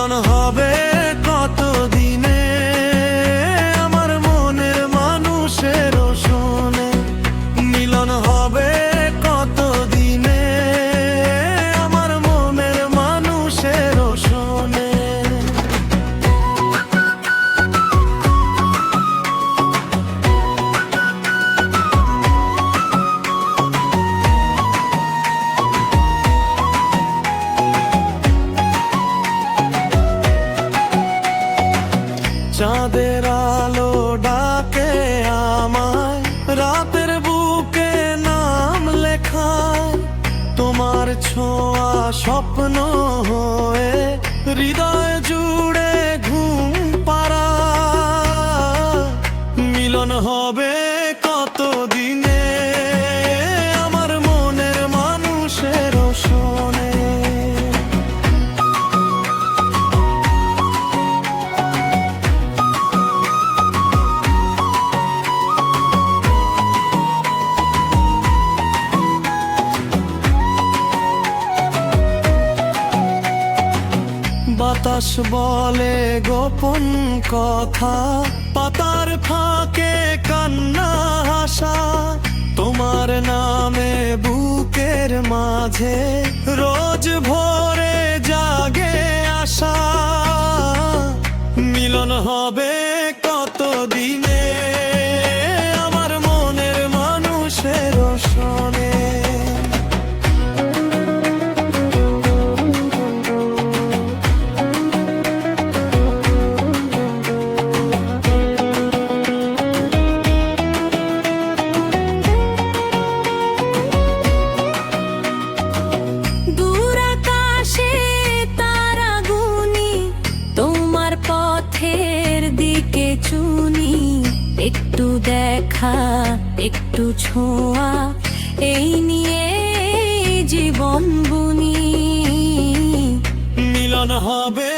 মিলন হবে কত দিনে আমার মনের মানুষের শোনে। মিলন হবে কত দিনে আমার মনের মানুষের শোনে। চাঁদের আলো ডাকে আমায়, রাতের বুকে নাম লেখায়। তোমার ছোঁয়া স্বপ্ন হয়ে হৃদয় জুড়ে ঘুম পাড়ায়। মিলন হবে কত দিনে আমার মনের মানুষের শোনে। বাতাস বলে গোপন কথা, পাতার ফাঁকে কান্না হাসা। তোমার নামে বুকের মাঝে রোজ ভোরে জাগে আশা। মিলন হবে কত দিনে আমার মনের মানুষের শোনে। চুনি একটু দেখা একটু ছোঁয়া, এই নিয়ে জীবন বুনি। মিলন হবে